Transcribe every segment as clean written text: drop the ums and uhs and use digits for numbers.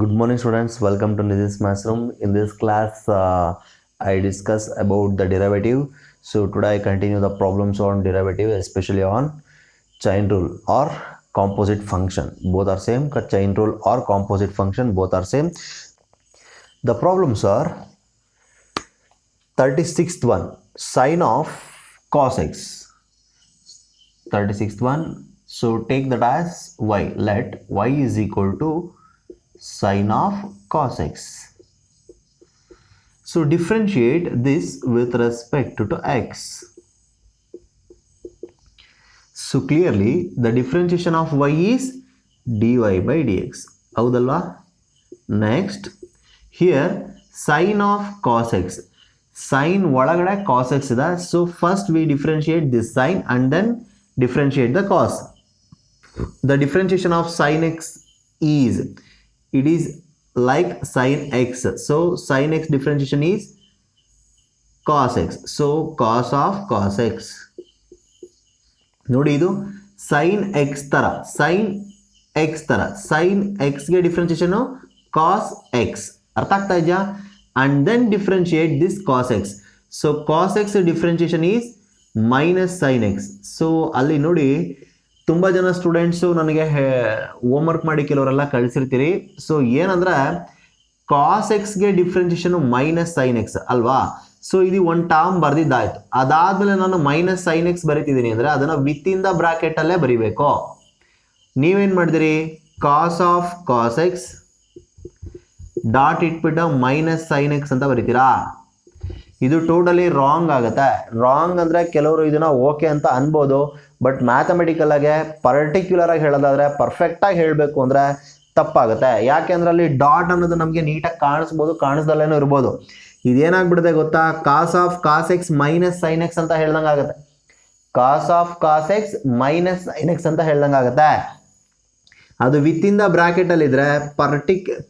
Good morning, students. Welcome to Nidhi's classroom. In this class, I discuss about the derivative. So today I continue the problems on derivative, especially on chain rule or composite function. Both are same. Chain rule or composite function, both are same. The problems are 36th one, sine of cos x. 36th one. So take that as y. Let y is equal to sine of cos x. So differentiate this with respect to x. So clearly the differentiation of y is dy by dx. Houdalva? Next, here sine of cos x. Sine ಒಳಗಡೆ cos x ಇದೆ. So first we differentiate this sine and then differentiate the cos. The differentiation of sine x is, it is like sine x. So sine x differentiation is cos x. So cos of cos x. ನೋಡಿ ಇದು sin x ತರ, sin x ತರ, sin x ಗೆ differentiation cos x. ಅರ್ಥ ಆಗ್ತಾ ಇದೆಯಾ? And then differentiate this cos x. So cos x differentiation is minus sin x. So ಅಲ್ಲಿ ನೋಡಿ ತುಂಬ ಜನ ಸ್ಟೂಡೆಂಟ್ಸು ನನಗೆ ಹೋಮ್ವರ್ಕ್ ಮಾಡಿ ಕೆಲವರೆಲ್ಲ ಕಳಿಸಿರ್ತೀರಿ. ಸೊ ಏನಂದ್ರೆ ಕಾಸ್ ಎಕ್ಸ್ಗೆ ಡಿಫ್ರೆನ್ಸಿಯೇಷನ್ ಮೈನಸ್ ಸೈನ್ ಎಕ್ಸ್ ಅಲ್ವಾ? ಸೊ ಇದು ಒಂದು ಟರ್ಮ್ ಬರ್ದಿದ್ದಾಯ್ತು. ಅದಾದ್ಮೇಲೆ ನಾನು ಮೈನಸ್ ಸೈನ್ ಎಕ್ಸ್ ಬರೀತಿದ್ದೀನಿ ಅಂದರೆ ಅದನ್ನು ವಿತ್ ಇನ್ ದ ಬ್ರಾಕೆಟ್ ಅಲ್ಲೇ ಬರೀಬೇಕು. ನೀವೇನು ಮಾಡಿದಿರಿ? ಕಾಸ್ ಆಫ್ ಕಾಸ್ ಎಕ್ಸ್ ಡಾಟ್ ಇಟ್ಬಿಟ್ಟು ಮೈನಸ್ ಸೈನ್ ಎಕ್ಸ್ ಅಂತ ಬರೀತೀರಾ? ಇದು ಟೋಟಲಿ ರಾಂಗ್ ಆಗುತ್ತೆ. ರಾಂಗ್ ಅಂದರೆ ಕೆಲವರು ಇದನ್ನ ಓಕೆ ಅಂತ ಅನ್ಬೋದು, ಬಟ್ ಮ್ಯಾಥಮೆಟಿಕಲ್ ಆಗಿ ಪರ್ಟಿಕ್ಯುಲರ್ ಆಗಿ ಹೇಳೋದಾದ್ರೆ, ಪರ್ಫೆಕ್ಟಾಗಿ ಹೇಳಬೇಕು ಅಂದರೆ ತಪ್ಪಾಗುತ್ತೆ. ಯಾಕೆಂದ್ರೆ ಅಲ್ಲಿ ಡಾಟ್ ಅನ್ನೋದು ನಮಗೆ ನೀಟಾಗಿ ಕಾಣಿಸ್ಬೋದು, ಕಾಣಿಸ್ದಲ್ಲೇನೂ ಇರ್ಬೋದು. ಇದೇನಾಗ್ಬಿಡುತ್ತೆ ಗೊತ್ತಾ? Cos of cos x minus sine x ಅಂತ ಹೇಳ್ದಂಗೆ ಆಗುತ್ತೆ. Cos of cos x minus sine x ಅಂತ ಹೇಳ್ದಂಗೆ ಆಗುತ್ತೆ. ಅದು ವಿತ್ ಇನ್ ದ ಬ್ರಾಕೆಟ್ ಅಲ್ಲಿ ಇದ್ರೆ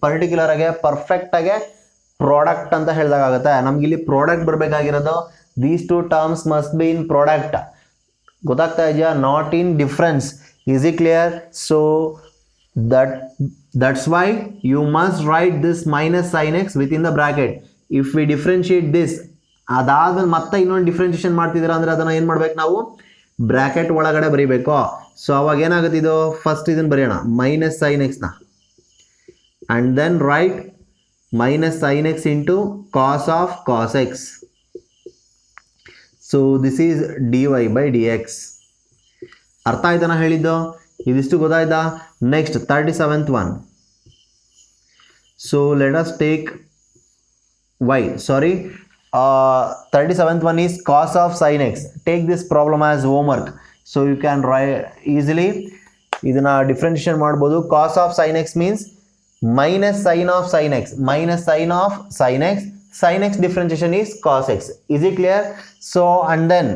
ಪರ್ಟಿಕ್ಯುಲರ್ ಆಗಿ ಪರ್ಫೆಕ್ಟ್ ಆಗಿ ಪ್ರಾಡಕ್ಟ್ ಅಂತ ಹೇಳ್ದಾಗುತ್ತೆ. ನಮ್ಗೆ ಇಲ್ಲಿ ಪ್ರಾಡಕ್ಟ್ ಬರಬೇಕಾಗಿರೋದು these two terms must be in product. ಗೊತ್ತಾಗ್ತಾ ಇದೆಯಾ? Not in difference. Is it clear? So that's why you must write this minus sine x within the bracket. If we differentiate this, ಅದಾದ್ಮೇಲೆ ಮತ್ತೆ ಇನ್ನೊಂದು differentiation ಮಾಡ್ತಿದ್ದೀರಾ ಅಂದರೆ ಅದನ್ನು ಏನು ಮಾಡ್ಬೇಕು ನಾವು? ಬ್ರಾಕೆಟ್ ಒಳಗಡೆ ಬರೀಬೇಕು. ಸೊ ಅವಾಗ ಏನಾಗುತ್ತೆ? ಇದು ಫಸ್ಟ್ ಇದನ್ನು ಬರೆಯೋಣ, ಮೈನಸ್ ಸೈನ್ ಎಕ್ಸ್ನ, and then write minus sin x into cos of cos x. So this is dy by dx. ಅರ್ಥ ಆಯ್ತಾ ನಾ ಹೇಳಿದ್ದು? ಇದಿಷ್ಟು ಗೊತ್ತಾಯ್ತಾ? Next 37th one. So let us take y. Sorry, 37th one is cos of sin x. Take this problem as homework. So you can write easily. ಇದನ್ನ differentiate ಮಾಡ್ಬೋದು. cos of sin x means minus sin of sin x, minus sin of sin x. Sin x differentiation is cos x. Is it clear? So and then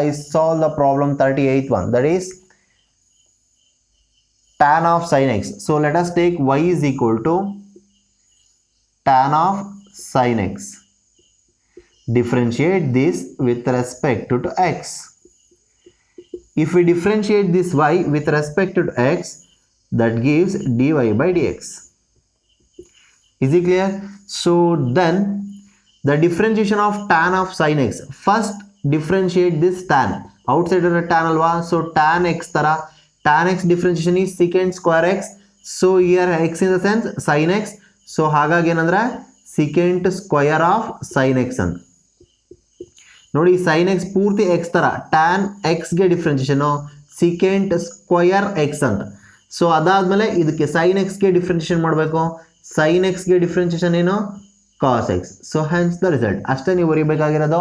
I solve the problem 38th one, that is tan of sin x. So let us take y is equal to tan of sin x. Differentiate this with respect to x. If we differentiate this y with respect to x, that gives dy by dx. Is it clear? So then the differentiation of tan of sin x, first differentiate this tan. Outside of the tan alwa, so tan x tara, tan x differentiation is secant square x. So here x in the sense sin x. So ಹಾಗಾಗಿ ಏನಂದ್ರೆ secant square of sin x ಅಂತ ನೋಡಿ. sin x ಪೂರ್ತಿ x ತರ, tan x ಗೆ differentiation secant square x ಅಂತ. So ಅದಾದ್ಮೇಲೆ ಇದಕ್ಕೆ ಸೈನ್ ಎಕ್ಸ್ಗೆ ಡಿಫ್ರೆನ್ಷಿಯೇಷನ್ ಮಾಡಬೇಕು. ಸೈನ್ ಎಕ್ಸ್ಗೆ ಡಿಫ್ರೆನ್ಷಿಯೇಷನ್ ಏನು? Cos x. So hence the result. ಅಷ್ಟೇ ನೀವು ಬರೀಬೇಕಾಗಿರೋದು,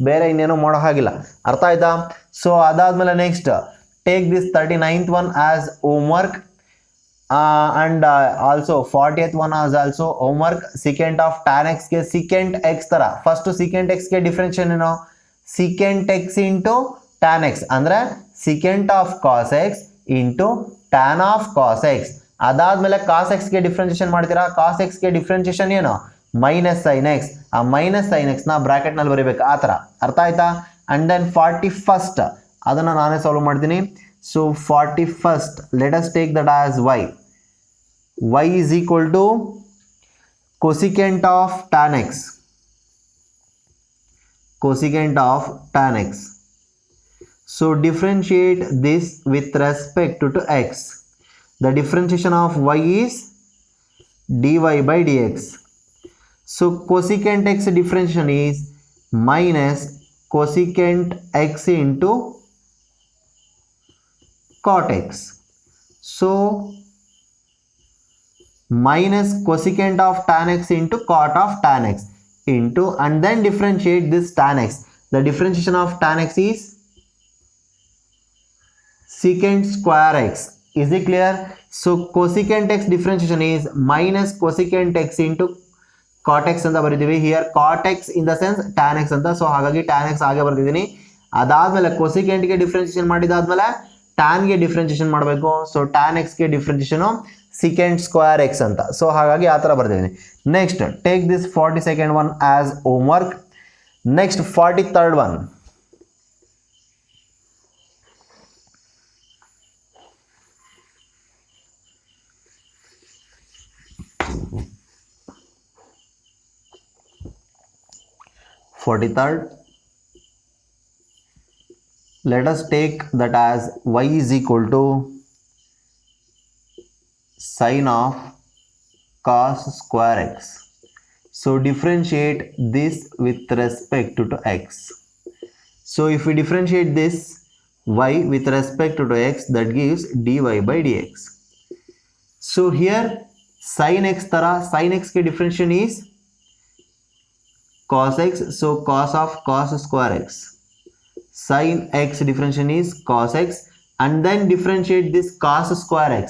ಬೇರೆ ಇನ್ನೇನೋ ಮಾಡೋ ಹಾಗಿಲ್ಲ. ಅರ್ಥ ಆಯ್ತಾ? ಸೊ ಅದಾದ್ಮೇಲೆ next take this 39th one as homework and also 40th one as also homework. Secant of tan ಎಕ್ಸ್ಗೆ ಸಿಕೆಂಟ್ ಎಕ್ಸ್ ತರ, ಫಸ್ಟ್ ಸಿಕೆಂಟ್ ಎಕ್ಸ್ಗೆ ಡಿಫ್ರೆನ್ಷಿಯೇಷನ್ ಏನು? Secant x into tan x ಅಂದರೆ secant of cos x into tan of cos x. ಅದಾದ್ಮೇಲೆ cos ಎಕ್ಸ್ಗೆ differentiation ಮಾಡ್ತೀರಾ? Cos ಎಕ್ಸ್ಗೆ differentiation ಏನು? Minus sine x. ಆ ಮೈನಸ್ ಸೈನ್ ಎಕ್ಸ್ನ ಬ್ರಾಕೆಟ್ನಲ್ಲಿ ಬರೀಬೇಕು, ಆ ಥರ. ಅರ್ಥ ಆಯ್ತಾ? ಅಂಡ್ ದೆನ್ 41st ಅದನ್ನು ನಾನೇ ಸಾಲ್ವ್ ಮಾಡ್ತೀನಿ. So 41st let us take that as y. y is equal to cosecant of tan x. Cosecant of tan x. So differentiate this with respect to x. The differentiation of y is dy by dx. So cosecant x differentiation is minus cosecant x into cot x. So minus cosecant of tan x into cot of tan x into, and then differentiate this tan x. The differentiation of tan x is secant square x. Is it clear? So cosecant x differentiation is minus cosecant x into cot x ಅಂತ ಬರೀತೀವಿ. Here cot x in the sense tan x ಅಂತ. So ಹಾಗಾಗಿ tan x ಹಾಗೆ ಬರ್ತಿದ್ದೀನಿ. ಅದಾದ್ಮೇಲೆ cosecant ಗೆ differentiation ಮಾಡಿದಾದ್ಮೇಲೆ tan ಗೆ ಡಿಫ್ರೆನ್ಸಿಯೇಷನ್ ಮಾಡಬೇಕು. ಸೊ tan x ಗೆ ಡಿಫ್ರೆನ್ಸಿಯೇಷನ್ secant square x ಅಂತ. ಸೊ ಹಾಗಾಗಿ ಆ ತರ ಬರ್ತಿದ್ದೀನಿ. Next take this 42nd one as homework. ನೆಕ್ಸ್ಟ್ 43rd one. Let us take that as y is equal to sine of cos square x. So differentiate this with respect to x. So if we differentiate this y with respect to x, that gives dy by dx. So here sin x tara, sin x ke differentiation is cos x. So cos of cos square x. Sin x differentiation is cos x, and then differentiate this cos square x.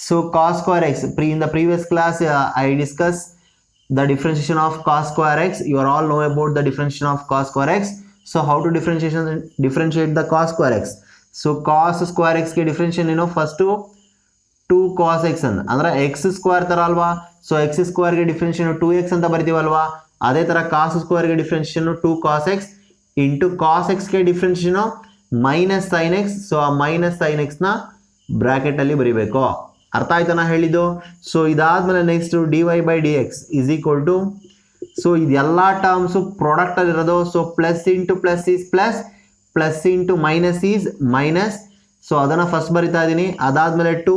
So cos square x, in the previous class I discussed the differentiation of cos square x. You are all know about the differentiation of cos square x. So how to differentiate the cos square x? So cos square x ke differentiation first 2 cos x ಅಂದ್ರೆ x square ತರ ಅಲ್ವಾ. So x square ಗೆ differentiation 2x ಅಂತ ಬರಿತೀವಲ್ವಾ. ಅದೇ ತರ cos square ಗೆ differentiation 2 cos x into cos x ಗೆ differentiation minus sin x. So ಆ minus sin x ನ ಬ್ರಾಕೆಟ್ ಅಲ್ಲಿ ಬರಿಬೇಕು. ಅರ್ಥ ಆಯ್ತಾ ನಾ ಹೇಳಿದ್ದು? ಸೊ ಇದಾದ್ಮೇಲೆ next dy by dx is equal to, so ಇದೆಲ್ಲಾ ಟರ್ಮ್ಸ್ ಪ್ರಾಡಕ್ಟ್ ಅಲ್ಲಿ ಇರೋದು. So plus into plus is plus, plus into minus is minus. So ಅದನ್ನ ಫಸ್ಟ್ ಬರಿತಾ ಇದ್ದೀನಿ. ಅದಾದ್ಮೇಲೆ 2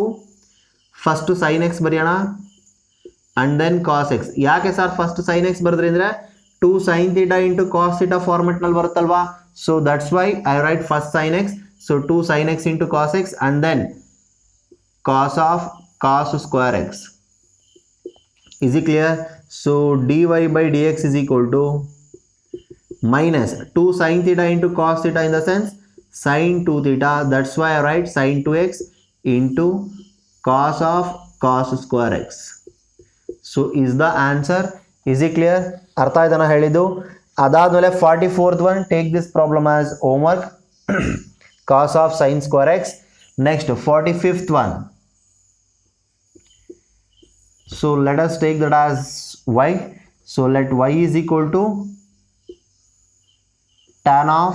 ಫಸ್ಟ್ sin x ಬರೆಯೋಣ, ಅಂಡ್ ದೆನ್ cos x. ಯಾಕೆ ಸರ್ ಫಸ್ಟ್ sin x ಬರೆದ್ರಿ ಅಂದ್ರೆ 2 sin theta into cos theta format ನಲ್ಲಿ ಬರುತ್ತಲ್ವಾ. So that's why I write first sin x. So 2 sin x into cos x and then cos of cos square x. Is it clear? So dy by dx is equal to minus 2 sin theta into cos theta in the sense sin 2 theta. That's why I write sin 2x into cos of cos square x. So is the answer. Is it clear? ಅರ್ಥ ಆಯ್ತಾ ನಾ ಹೇಳಿದ್ದು? ಅದಾದ್ಮೇಲೆ 44th one, take this problem as homework. Cos of sin square x. Next 45th one. So let us take that as y. So let y is equal to tan of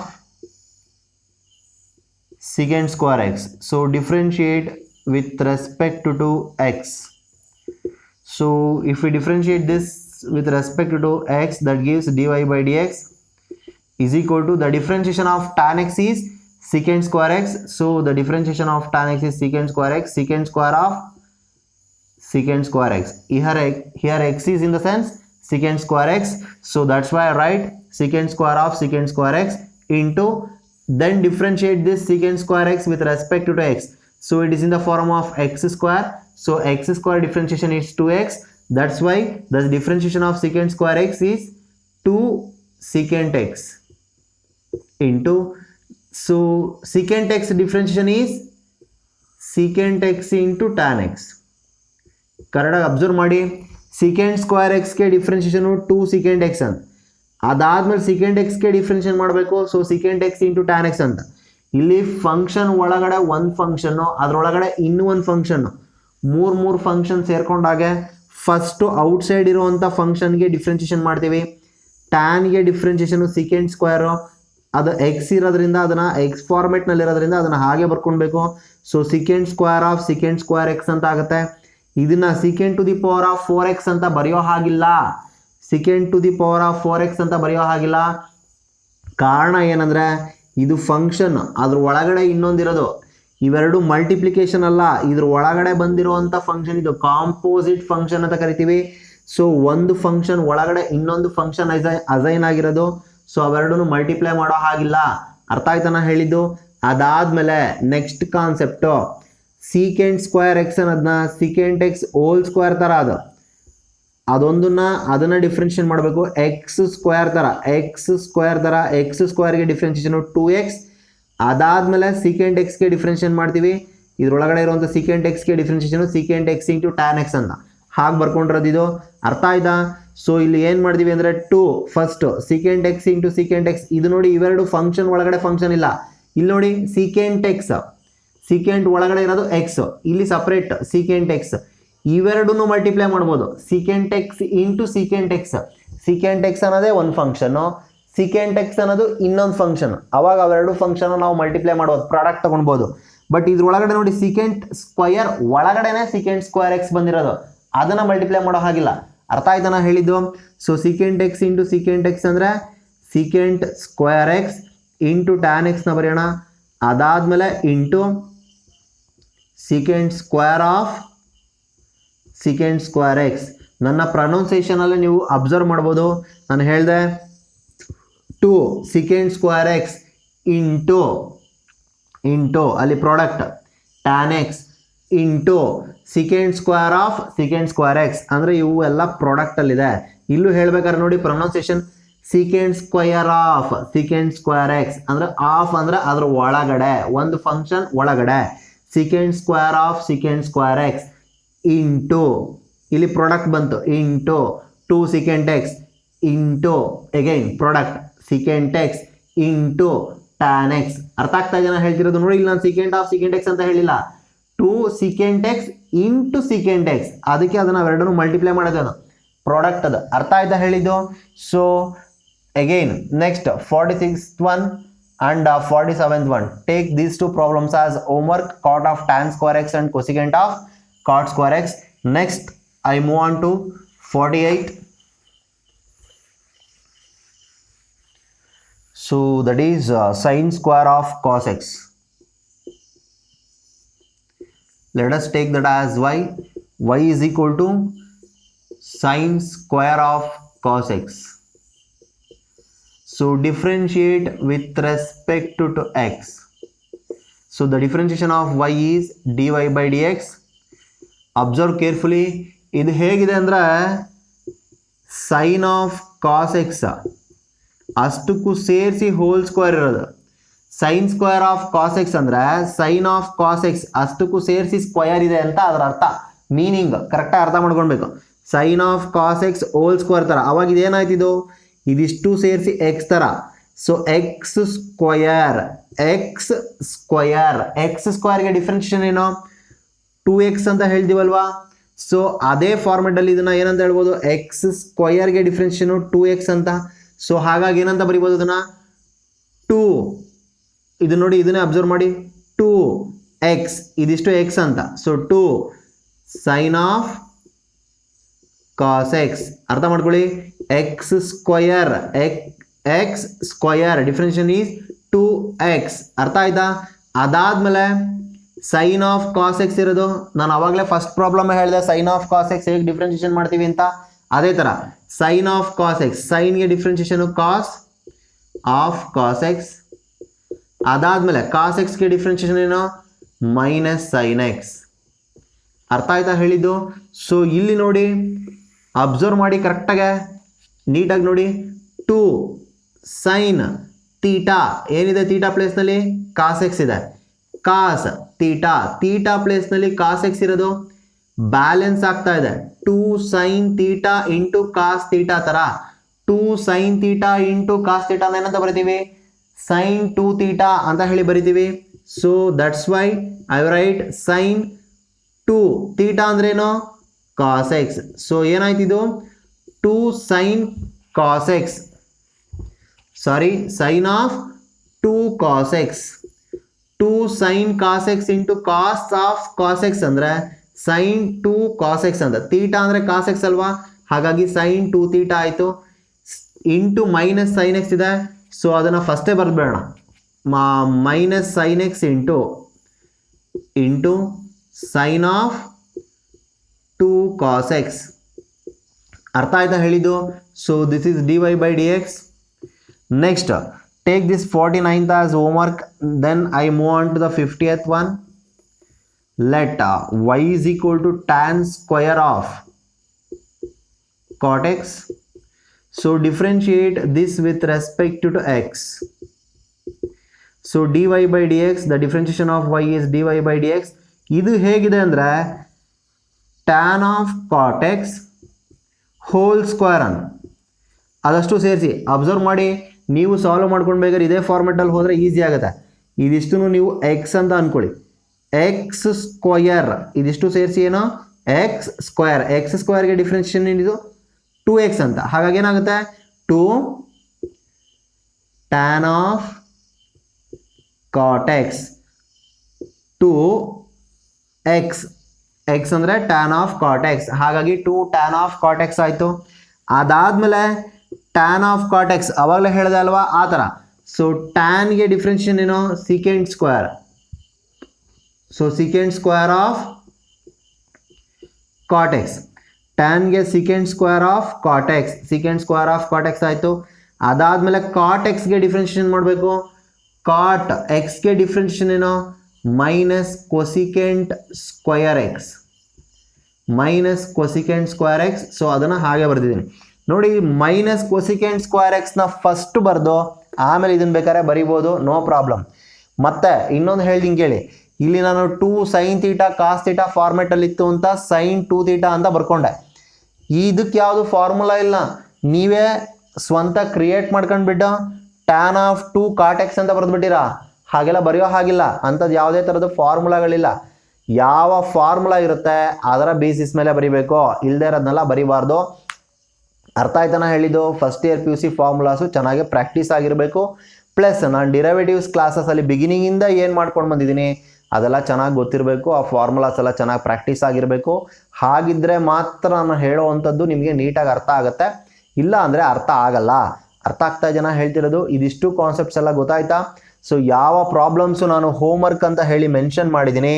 secant square x. So differentiate with respect to x. So if we differentiate this with respect to x, that gives dy by dx is equal to, the differentiation of tan x is secant square x. So the differentiation of tan x is secant square x, secant square of secant square x. Here x is in the sense secant square x. So that's why I write secant square of secant square x into, then differentiate this secant square x with respect to x. So it is in the form of x square. So x square differentiation is 2x. That's why the differentiation of secant square x is 2 secant x into, so secant x differentiation is secant x into tan x. ಕರೆಕ್ಟಾಗಿ observe ಮಾಡಿ, secant square x ಗೆ differentiation 2 secant x ಅಂತ. ಅದಾದ್ಮೇಲೆ secant x ಗೆ differentiate ಮಾಡಬೇಕು. So secant x into tan x ಅಂತ. ಇಲ್ಲಿ function ಒಳಗಡೆ ಒಂದು ಫಂಕ್ಷನ್, ಅದರೊಳಗಡೆ ಇನ್ನೂ ಒಂದು ಫಂಕ್ಷನ್, ಮೂರು ಫಂಕ್ಷನ್ ಸೇರ್ಕೊಂಡಾಗೆ ಫಸ್ಟ್ ಔಟ್ ಸೈಡ್ ಇರುವಂಥ ಫಂಕ್ಷನ್ಗೆ ಡಿಫ್ರೆನ್ಷಿಯೇಷನ್ ಮಾಡ್ತೀವಿ. ಟ್ಯಾನ್ಗೆ ಡಿಫ್ರೆನ್ಷಿಯೇಷನ್ secant ಸ್ಕ್ವೇರ್, ಅದು ಎಕ್ಸ್ ಇರೋದ್ರಿಂದ ಅದನ್ನು ಎಕ್ಸ್ ಫಾರ್ಮೆಟ್ನಲ್ಲಿ ಇರೋದ್ರಿಂದ ಅದನ್ನು ಹಾಗೆ ಬರ್ಕೊಳ್ಬೇಕು. So secant square of secant square x ಅಂತ ಆಗುತ್ತೆ. ಇದನ್ನ secant to the power of 4x ಅಂತ ಬರೆಯೋ ಹಾಗಿಲ್ಲ. Secant to the power of 4x ಅಂತ ಬರೆಯೋ ಹಾಗಿಲ್ಲ. ಕಾರಣ ಏನಂದರೆ ಇದು ಫಂಕ್ಷನ್, ಅದ್ರ ಒಳಗಡೆ ಇನ್ನೊಂದಿರೋದು. ಇವೆರಡು ಮಲ್ಟಿಪ್ಲಿಕೇಶನ್ ಅಲ್ಲ, ಇದ್ರ ಒಳಗಡೆ ಬಂದಿರುವಂಥ ಫಂಕ್ಷನ್ ಇದು ಕಾಂಪೋಸಿಟ್ ಫಂಕ್ಷನ್ ಅಂತ ಕರಿತೀವಿ. ಸೊ ಒಂದು ಫಂಕ್ಷನ್ ಒಳಗಡೆ ಇನ್ನೊಂದು ಫಂಕ್ಷನ್ ಅಸೈನ್ ಆಗಿರೋದು. ಸೊ ಅವೆರಡೂ ಮಲ್ಟಿಪ್ಲೈ ಮಾಡೋ ಹಾಗಿಲ್ಲ. ಅರ್ಥ ಆಯ್ತಾನ ಹೇಳಿದ್ದು? ಅದಾದಮೇಲೆ next concept secant square X ಅನ್ನೋದನ್ನ ಸೀಕೆಂಟ್ ಎಕ್ಸ್ ಹೋಲ್ ಸ್ಕ್ವೇರ್ ಥರ ಅದನ್ನು ಡಿಫ್ರೆನ್ಷಿಯೇಟ್ ಮಾಡಬೇಕು. ಎಕ್ಸ್ ಸ್ಕ್ವೇರ್ ಥರ ಎಕ್ಸ್ ಸ್ಕ್ವೇರ್ಗೆ ಡಿಫ್ರೆನ್ಷಿಯೇಷನು 2x. ಅದಾದಮೇಲೆ ಸೀಕೆಂಟ್ ಎಕ್ಸ್ಗೆ ಡಿಫ್ರೆನ್ಷಿಯೇಟ್ ಮಾಡ್ತೀವಿ. ಇದರೊಳಗಡೆ ಇರುವಂಥ ಸೀಕೆಂಟ್ ಎಕ್ಸ್ಗೆ differentiation secant x into tan x ಅಂತ ಹಾಗೆ ಬರ್ಕೊಂಡಿರೋದು ಇದು. ಅರ್ಥ ಆಯ್ತಾ? ಸೊ ಇಲ್ಲಿ ಏನು ಮಾಡ್ತೀವಿ ಅಂದರೆ first secant x into secant X. ಇದು ನೋಡಿ, ಇವೆರಡು ಫಂಕ್ಷನ್ ಒಳಗಡೆ ಫಂಕ್ಷನ್ ಇಲ್ಲ. ಇಲ್ಲಿ ನೋಡಿ ಸೀಕೆಂಟ್ ಎಕ್ಸ್, ಸೀಕೆಂಟ್ ಒಳಗಡೆ ಇರೋದು ಎಕ್ಸ್, ಇಲ್ಲಿ ಸಪ್ರೇಟ್ ಸೀಕೆಂಟ್ ಎಕ್ಸ್. ಇವೆರಡೂ ಮಲ್ಟಿಪ್ಲೈ ಮಾಡ್ಬೋದು. Secant x into secant X. Secant X ಅನ್ನೋದೇ ಒಂದು ಫಂಕ್ಷನ್ನು, ಸೀಕೆಂಟ್ ಎಕ್ಸ್ ಅನ್ನೋದು ಇನ್ನೊಂದು ಫಂಕ್ಷನ್. ಅವಾಗ ಅವೆರಡು ಫಂಕ್ಷನ್ ನಾವು ಮಲ್ಟಿಪ್ಲೈ ಮಾಡ್ಬೋದು, ಪ್ರಾಡಕ್ಟ್ ತೊಗೊಳ್ಬೋದು. ಬಟ್ ಇದ್ರೊಳಗಡೆ ನೋಡಿ ಸೀಕೆಂಟ್ ಸ್ಕ್ವಯರ್ ಒಳಗಡೆನೆ ಸೀಕೆಂಟ್ ಸ್ಕ್ವೇರ್ ಎಕ್ಸ್ ಬಂದಿರೋದು, ಅದನ್ನು ಮಲ್ಟಿಪ್ಲೈ ಮಾಡೋ ಹಾಗಿಲ್ಲ. ಅರ್ಥ ಆಯ್ತಾ ನಾ ಹೇಳಿದ್ದು? So secant x into secant x ಅಂದರೆ secant square x into tan ಎಕ್ಸ್ನ ಬರೆಯೋಣ. ಅದಾದಮೇಲೆ into secant square of secant square x. ನನ್ನ ಪ್ರೊನೌನ್ಸಿಯೇಷನಲ್ಲಿ ನೀವು ಅಬ್ಸರ್ವ್ ಮಾಡ್ಬೋದು. ನಾನು ಹೇಳಿದೆ 2 ಸೀಕೆಂಟ್ ಸ್ಕ್ವೇರ್ ಎಕ್ಸ್ ಇಂಟು ಅಲ್ಲಿ product tan x into secant square of secant square x ಅಂದರೆ ಇವು ಎಲ್ಲ ಪ್ರಾಡಕ್ಟಲ್ಲಿದೆ. ಇಲ್ಲೂ ಹೇಳ್ಬೇಕಾದ್ರೆ ನೋಡಿ pronunciation secant square of secant square x ಅಂದರೆ ಆಫ್ ಅಂದರೆ ಅದ್ರ ಒಳಗಡೆ ಒಂದು ಫಂಕ್ಷನ್ ಒಳಗಡೆ secant square of secant square x into ಇಲ್ಲಿ ಪ್ರಾಡಕ್ಟ್ ಬಂತು into 2 secant x into again product secant x into tan X. ಅರ್ಥ ಆಗ್ತಾ ಇದೆಯಾ ಹೇಳ್ತಿರೋದು? ನೋಡಿ, ಇಲ್ಲಿ ನಾನು ಸೀಕೆಂಟ್ ಆಫ್ ಸೀಕೆಂಟ್ ಎಕ್ಸ್ ಅಂತ ಹೇಳಿಲ್ಲ, 2 secant x into secant X. ಅದಕ್ಕೆ ಅದನ್ನು ಅವೆರಡನ್ನು ಮಲ್ಟಿಪ್ಲೈ ಮಾಡೋದು, ಅದು ಪ್ರಾಡಕ್ಟ್ ಅದು. ಅರ್ಥ ಆಯ್ತಾ ಹೇಳಿದ್ದು? So again next 46th one and 47th one. Take these two problems as homework: cot of tan square x and cosecant of cot square x. Next I move on to 48. So that is sin square of cos x. Let us take that as y. Y is equal to sin square of cos x. So differentiate with respect to x. So the differentiation of y is dy by dx. Observe carefully. ಇದು ಹೇಗಿದೆ ಅಂದರೆ sine of cos x ಅಷ್ಟಕ್ಕೂ ಸೇರಿಸಿ whole square ಇರೋದು. Sine square of cos x ಅಂದರೆ sine of cos x ಅಷ್ಟಕ್ಕೂ ಸೇರಿಸಿ square ಇದೆ ಅಂತ ಅದರ ಅರ್ಥ. ಮೀನಿಂಗ್ ಕರೆಕ್ಟಾಗಿ ಅರ್ಥ ಮಾಡ್ಕೊಳ್ಬೇಕು. Sine of cos x whole square ಥರ. ಅವಾಗ ಇದೇನಾಯ್ತಿದು? ಇದಿಷ್ಟು ಸೇರಿಸಿ ಎಕ್ಸ್ ಥರ. ಸೊ ಎಕ್ಸ್ ಸ್ಕ್ವಯರ್ಗೆ ಡಿಫ್ರೆನ್ಷಿಯೇಷನ್ ಏನು? 2x ಅಂತ ಹೇಳ್ತೀವಲ್ವಾ? ಸೊ ಅದೇ ಫಾರ್ಮೆಟಲ್ಲಿ ಇದನ್ನು ಏನಂತ ಹೇಳ್ಬೋದು? ಎಕ್ಸ್ ಸ್ಕ್ವಯರ್ಗೆ ಡಿಫ್ರೆನ್ಷಿಯೇಷನು 2x ಅಂತ. ಸೊ ಹಾಗಾಗಿ ಏನಂತ ಬರಿಬೋದು ಅದನ್ನು? 2 ಇದು ನೋಡಿ, ಇದನ್ನೇ ಅಬ್ಸರ್ವ್ ಮಾಡಿ, 2x ಇದಿಷ್ಟು ಎಕ್ಸ್ ಅಂತ. So 2 sine of cos x. ಅರ್ಥ ಮಾಡ್ಕೊಳ್ಳಿ. X square differentiation is 2x. ಅರ್ಥ ಆಯ್ತಾ? ಅದಾದಮೇಲೆ ಸೈನ್ ಆಫ್ ಕಾಸ್ ಎಕ್ಸ್ ಇರೋದು. ನಾನು ಅವಾಗಲೇ ಫಸ್ಟ್ ಪ್ರಾಬ್ಲಮ್ ಹೇಳಿದೆ ಸೈನ್ ಆಫ್ ಕಾಸ್ ಎಕ್ಸ್ ಹೇಗೆ ಡಿಫ್ರೆನ್ಷಿಯೇಷನ್ ಮಾಡ್ತೀವಿ ಅಂತ. ಅದೇ ಥರ ಸೈನ್ ಆಫ್ ಕಾಸ್ ಎಕ್ಸ್, ಸೈನ್ಗೆ differentiation cos of cos x. ಅದಾದಮೇಲೆ ಕಾಸ್ ಎಕ್ಸ್ಗೆ ಡಿಫ್ರೆನ್ಷಿಯೇಷನ್ ಏನು? Minus sine x. ಅರ್ಥ ಆಯ್ತಾ ಹೇಳಿದ್ದು? ಸೊ ಇಲ್ಲಿ ನೋಡಿ, ಅಬ್ಸರ್ವ್ ಮಾಡಿ ಕರೆಕ್ಟಾಗೆ, ನೀಟಾಗಿ ನೋಡಿ. 2 ಸೈನ್ ತೀಟಾ ಏನಿದೆ? ತೀಟಾ ಪ್ಲೇಸ್ನಲ್ಲಿ ಕಾಸ್ ಎಕ್ಸ್ ಇದೆ. ಕಾಸ್ ತೀಟಾ ಪ್ಲೇಸ್ನಲ್ಲಿ ಕಾಸ್ ಎಕ್ಸ್ ಇರೋದು ಬ್ಯಾಲೆನ್ಸ್ ಆಗ್ತಾ ಇದೆ. 2 sine theta into cos theta ಥರ. 2 sine theta into cos theta ಏನಂತ ಬರಿತೀವಿ? ಸೈನ್ 2 ತೀಟಾ ಅಂತ ಹೇಳಿ ಬರಿತೀವಿ. So that's why I write sine 2 theta ಅಂದ್ರೇನು? Cos x. ಸೊ ಏನಾಯ್ತಿದು? 2 sine cos x, sorry sine of 2 cos x. 2 sine cos x into cos of cos x ಅಂದರೆ sine 2 cos x ಅಂತ, theta ಅಂದರೆ cos x ಅಲ್ವಾ, ಹಾಗಾಗಿ sine 2 theta ಆಯಿತು. Into minus sine x ಇದೆ, so ಅದನ್ನು ಫಸ್ಟೇ ಬರೆದ್ಬೇಡ, minus sine x into sine of 2 cos x. ಅರ್ಥ ಆಯ್ತಾ ಹೇಳಿದ್ದು? So this is dy by dx. Next take this 49th as homework, then I move on to the 50th one. Let y is equal to tan square of cot x. So differentiate this with respect to x. So dy by dx, the differentiation of y is dy by dx. ಇದು ಹೇಗಿದೆ ಅಂದರೆ tan of cot x whole square ಅನ್ನು ಅದಷ್ಟು ಸೇರಿಸಿ observe ಮಾಡಿ. ನೀವು solve ಮಾಡ್ಕೊಂಡು ಬೇಕಾದ್ರೆ ಇದೇ ಫಾರ್ಮೆಟಲ್ಲಿ ಹೋದರೆ ಈಸಿ ಆಗುತ್ತೆ. ಇದಿಷ್ಟು ನೀವು ಎಕ್ಸ್ ಅಂತ ಅಂದ್ಕೊಳ್ಳಿ, ಎಕ್ಸ್ ಸ್ಕ್ವಯರ್, ಇದಿಷ್ಟು ಸೇರಿಸಿ ಏನೋ ಎಕ್ಸ್ ಸ್ಕ್ವೇರ್, ಎಕ್ಸ್ ಸ್ಕ್ವೇರ್ಗೆ ಡಿಫ್ರೆನ್ಷಿಯೇಷನ್ ಏನಿದು 2x ಅಂತ. ಹಾಗಾಗಿ ಏನಾಗುತ್ತೆ 2 tan of cot x 2x, X ಅಂದರೆ ಟ್ಯಾನ್ ಆಫ್ ಕಾಟ್ ಎಕ್ಸ್, ಹಾಗಾಗಿ 2 tan ಆಫ್ ಕಾಟ್ ಎಕ್ಸ್ ಆಯಿತು. ಅದಾದಮೇಲೆ ಟ್ಯಾನ್ ಆಫ್ ಕಾಟ್ ಎಕ್ಸ್ ಅವಾಗಲೇ ಹೇಳಿದೆ ಅಲ್ವಾ ಆ ಥರ. ಸೊ ಟ್ಯಾನ್ಗೆ ಡಿಫ್ರೆನ್ಷಿಯೇಷನ್ ಏನೋ secant square, so secant square of cot x, ಟ್ಯಾನ್ಗೆ secant square of cot x, secant square of cot x ಆಯಿತು. ಅದಾದಮೇಲೆ ಕಾಟ್ ಎಕ್ಸ್ಗೆ ಡಿಫ್ರೆನ್ಷಿಯೇಷನ್ ಮಾಡಬೇಕು, ಕಾಟ್ ಎಕ್ಸ್ಗೆ ಡಿಫ್ರೆನ್ಷಿಯೇಷನ್ ಏನೋ minus cosecant square x, minus cosecant square x. So ಅದನ್ನು ಹಾಗೆ ಬರೆದಿದ್ದೀನಿ ನೋಡಿ. ಮೈನಸ್ ಕೊಸಿಕೆಂಟ್ ಸ್ಕ್ವೇರ್ ಎಕ್ಸ್ನ ಫಸ್ಟ್ ಬರೆದು ಆಮೇಲೆ ಇದನ್ನು ಬೇಕಾದ್ರೆ ಬರಿಬೋದು, ನೋ ಪ್ರಾಬ್ಲಮ್. ಮತ್ತು ಇನ್ನೊಂದು ಹೇಳ್ತೀನಿ ಕೇಳಿ, ಇಲ್ಲಿ ನಾನು 2 ಸೈನ್ ತೀಟಾ ಕಾಸ್ ತೀಟಾ ಫಾರ್ಮೆಟಲ್ಲಿತ್ತು ಅಂತ ಸೈನ್ 2 ತೀಟಾ ಅಂತ ಬರ್ಕೊಂಡೆ. ಇದಕ್ಕೆ ಯಾವುದು ಫಾರ್ಮುಲಾ ಇಲ್ಲ, ನೀವೇ ಸ್ವಂತ ಕ್ರಿಯೇಟ್ ಮಾಡ್ಕೊಂಡ್ಬಿಟ್ಟು ಟ್ಯಾನ್ ಆಫ್ 2 ಕಾಟ್ ಎಕ್ಸ್ ಅಂತ ಬರೆದ್ಬಿಟ್ಟಿರಾ. ಹಾಗೆಲ್ಲ ಬರೆಯೋ ಹಾಗಿಲ್ಲ, ಅಂಥದ್ದು ಯಾವುದೇ ಥರದ ಫಾರ್ಮುಲಾಗಳಿಲ್ಲ. ಯಾವ ಫಾರ್ಮುಲಾ ಇರುತ್ತೆ ಅದರ ಬೇಸಿಸ್ ಮೇಲೆ ಬರಿಬೇಕು, ಇಲ್ಲದೇ ಇರೋದನ್ನೆಲ್ಲ ಬರಿಬಾರ್ದು. ಅರ್ಥ ಆಯ್ತಾನ ಹೇಳಿದ್ದು? ಫಸ್ಟ್ ಇಯರ್ PUC ಫಾರ್ಮುಲಾಸು ಚೆನ್ನಾಗಿ ಪ್ರಾಕ್ಟೀಸ್ ಆಗಿರಬೇಕು. ಪ್ಲಸ್ ನಾನು ಡಿರೈವೇಟಿವ್ಸ್ ಕ್ಲಾಸಸಲ್ಲಿ ಬಿಗಿನಿಂಗಿಂದ ಏನು ಮಾಡ್ಕೊಂಡು ಬಂದಿದ್ದೀನಿ ಅದೆಲ್ಲ ಚೆನ್ನಾಗಿ ಗೊತ್ತಿರಬೇಕು, ಆ ಫಾರ್ಮುಲಾಸ್ ಎಲ್ಲ ಚೆನ್ನಾಗಿ ಪ್ರಾಕ್ಟೀಸ್ ಆಗಿರಬೇಕು. ಹಾಗಿದ್ದರೆ ಮಾತ್ರ ನಾನು ಹೇಳೋವಂಥದ್ದು ನಿಮಗೆ ನೀಟಾಗಿ ಅರ್ಥ ಆಗುತ್ತೆ, ಇಲ್ಲ ಅಂದರೆ ಅರ್ಥ ಆಗಲ್ಲ. ಅರ್ಥ ಆಗ್ತಾ ಜನ ಹೇಳ್ತಿರೋದು? ಇದಿಷ್ಟು ಕಾನ್ಸೆಪ್ಟ್ಸ್ ಎಲ್ಲ ಗೊತ್ತಾಯ್ತಾ? ಸೊ ಯಾವ ಪ್ರಾಬ್ಲಮ್ಸು ನಾನು ಹೋಮ್ವರ್ಕ್ ಅಂತ ಹೇಳಿ ಮೆನ್ಷನ್ ಮಾಡಿದ್ದೀನಿ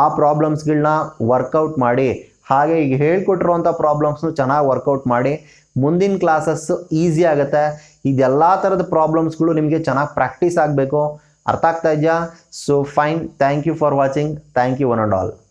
ಆ ಪ್ರಾಬ್ಲಮ್ಸ್ಗಳನ್ನ ವರ್ಕೌಟ್ ಮಾಡಿ, ಹಾಗೆ ಈಗ ಹೇಳ್ಕೊಟ್ಟಿರುವಂಥ ಪ್ರಾಬ್ಲಮ್ಸ್ನು ಚೆನ್ನಾಗಿ ವರ್ಕೌಟ್ ಮಾಡಿ. ಮುಂದಿನ ಕ್ಲಾಸಸ್ಸು ಈಸಿ ಆಗುತ್ತೆ. ಇದೆಲ್ಲ ಥರದ ಪ್ರಾಬ್ಲಮ್ಸ್ಗಳು ನಿಮಗೆ ಚೆನ್ನಾಗಿ ಪ್ರಾಕ್ಟೀಸ್ ಆಗಬೇಕು. ಅರ್ಥ ಆಗ್ತಾ ಇದೆಯಾ? So fine, thank you for watching. Thank you one and all.